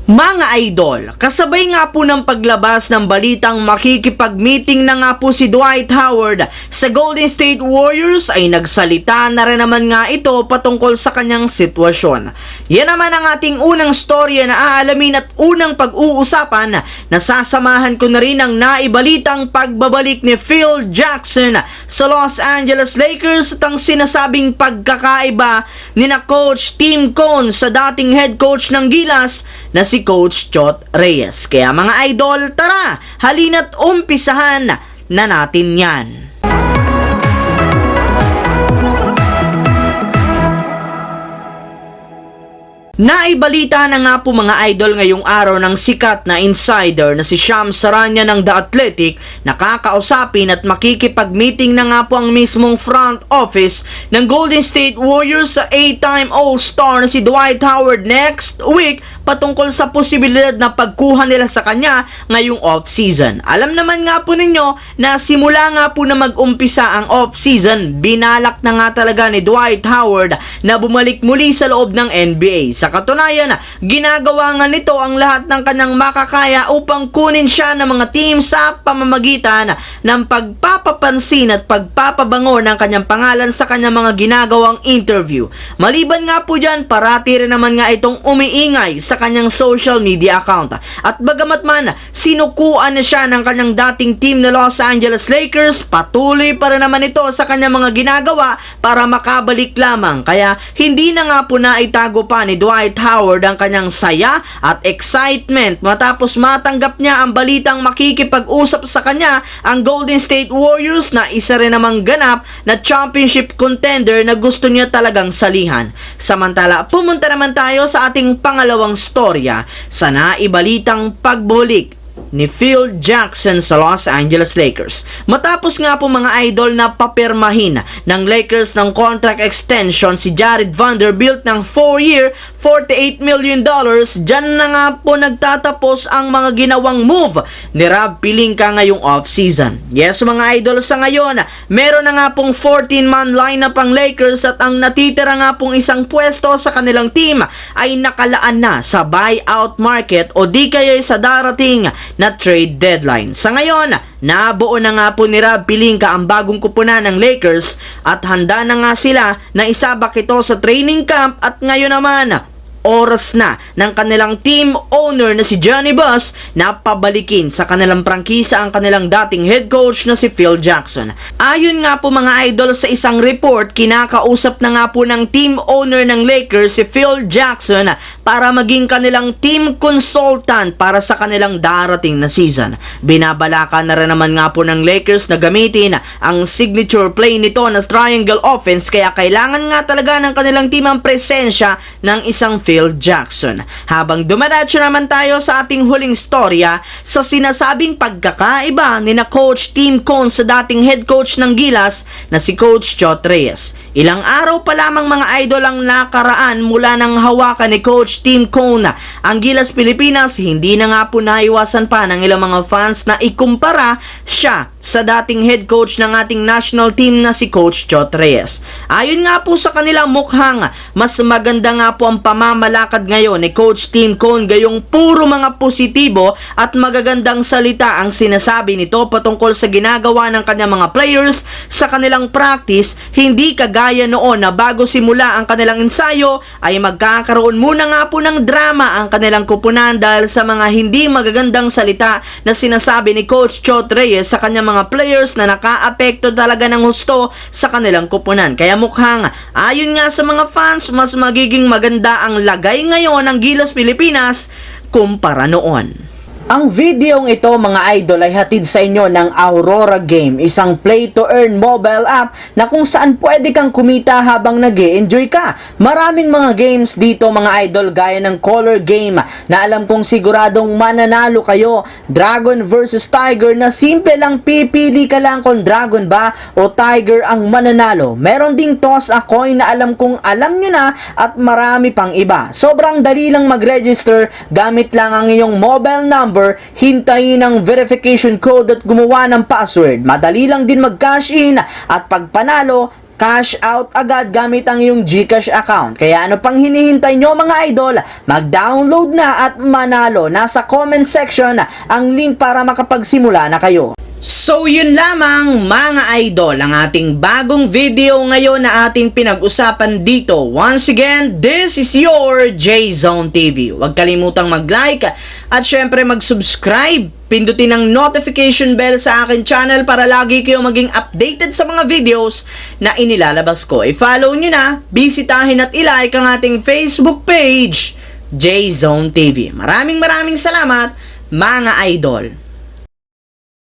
Mga idol, kasabay nga po ng paglabas ng balitang makikipag-meeting na nga po si Dwight Howard sa Golden State Warriors ay nagsalita na rin naman nga ito patungkol sa kanyang sitwasyon. Yan naman ang ating unang storya na aalamin at unang pag-uusapan na sasamahan ko na rin ang naibalitang pagbabalik ni Phil Jackson sa Los Angeles Lakers at ang sinasabing pagkakaiba ni na Coach Tim Cone sa dating head coach ng Gilas na si Coach Chot Reyes. Kaya mga idol, tara, halina't umpisahan na natin yan. Naibalita na nga po mga idol ngayong araw ng sikat na insider na si Shams Charania ng The Athletic na kakausapin at makikipag-meeting na nga po ang mismong front office ng Golden State Warriors sa 8-time All-Star na si Dwight Howard next week patungkol sa posibilidad na pagkuha nila sa kanya ngayong off-season. Alam naman nga po ninyo na simula nga po na mag-umpisa ang off-season, binalak na nga talaga ni Dwight Howard na bumalik muli sa loob ng NBA. Sa katunayan, ginagawa nga nito ang lahat ng kanyang makakaya upang kunin siya ng mga team sa pamamagitan ng pagpapapansin at pagpapabango ng kanyang pangalan sa kanyang mga ginagawang interview. Maliban nga po dyan, parati rin naman nga itong umiingay sa kanyang social media account. At bagamat man, sinukuan na siya ng kanyang dating team na Los Angeles Lakers, patuloy pa rin naman ito sa kanyang mga ginagawa para makabalik lamang. Kaya hindi na nga po naitago pa ni Dwight Howard ang kanyang saya at excitement matapos matanggap niya ang balitang makikipag-usap sa kanya ang Golden State Warriors na isa rin namang ganap na championship contender na gusto niya talagang salihan. Samantala, pumunta naman tayo sa ating pangalawang storya sa naibalitang pagbalik ni Phil Jackson sa Los Angeles Lakers. Matapos nga po mga idol na papirmahin ng Lakers ng contract extension si Jared Vanderbilt ng 4-year, $48 million, dyan na nga po nagtatapos ang mga ginawang move ni Rob Pelinka ngayong off-season. Yes mga idol, sa ngayon, meron na nga pong 14-man lineup ang Lakers at ang natitira nga pong isang pwesto sa kanilang team ay nakalaan na sa buyout market o di kaya sa darating na trade deadline. Sa ngayon, nabuo na nga po ni Rob Pelinka ang bagong kupunan ng Lakers at handa na nga sila na isabak ito sa training camp at ngayon naman, oras na ng kanilang team owner na si Johnny Buss na pabalikin sa kanilang prangkisa ang kanilang dating head coach na si Phil Jackson. Ayon nga po mga idol sa isang report, kinakausap na nga po ng team owner ng Lakers si Phil Jackson para maging kanilang team consultant para sa kanilang darating na season. Binabalaka na rin naman nga po ng Lakers na gamitin ang signature play nito na triangle offense, kaya kailangan nga talaga ng kanilang team ang presensya ng isang Phil Jackson. Habang dumiretso naman tayo sa ating huling storya sa sinasabing pagkakaiba ni na Coach Tim Cone sa dating head coach ng Gilas na si Coach Chot Reyes. Ilang araw pa lamang mga idol ang nakaraan mula ng hawakan ni Coach Tim Cone ang Gilas Pilipinas, hindi na nga po naiwasan pa ng ilang mga fans na ikumpara siya sa dating head coach ng ating national team na si Coach Chot Reyes. Ayon nga po sa kanila, mukhang mas maganda nga po ang pamamalakad ngayon ni Coach Tim Cone, gayong puro mga positibo at magagandang salita ang sinasabi nito patungkol sa ginagawa ng kanyang mga players sa kanilang practice, hindi kagaya noon na bago simula ang kanilang ensayo ay magkakaroon muna nga po ng drama ang kanilang kupunan dahil sa mga hindi magagandang salita na sinasabi ni Coach Chot Reyes sa kanyang mga players na nakaapekto talaga ng husto sa kanilang kupunan. Kaya mukhang ayon nga sa mga fans, mas magiging maganda ang lagay ngayon ng Gilas Pilipinas kumpara noon. Ang videong ito mga idol ay hatid sa inyo ng Aurora Game, isang play-to-earn mobile app na kung saan pwede kang kumita habang nag-e-enjoy ka. Maraming mga games dito mga idol gaya ng color game na alam kong siguradong mananalo kayo, Dragon versus Tiger na simple lang pipili ka lang kung Dragon ba o Tiger ang mananalo. Meron ding toss a coin na alam kong alam nyo na at marami pang iba. Sobrang dali lang mag-register, gamit lang ang iyong mobile number, hintayin ang verification code at gumawa ng password. Madali lang din mag-cash in at pag panalo, cash out agad gamit ang iyong GCash account. Kaya ano pang hinihintay nyo mga idol? Mag-download na at manalo. Nasa comment section ang link para makapagsimula na kayo. So yun lamang mga idol ang ating bagong video ngayon na ating pinag-usapan dito. Once again, this is your J-Zone TV. Huwag kalimutang mag-like at syempre mag-subscribe. Pindutin ang notification bell sa akin channel para lagi kayo maging updated sa mga videos na inilalabas ko. I-follow nyo na, bisitahin at i-like ang ating Facebook page, J-Zone TV. Maraming salamat mga idol.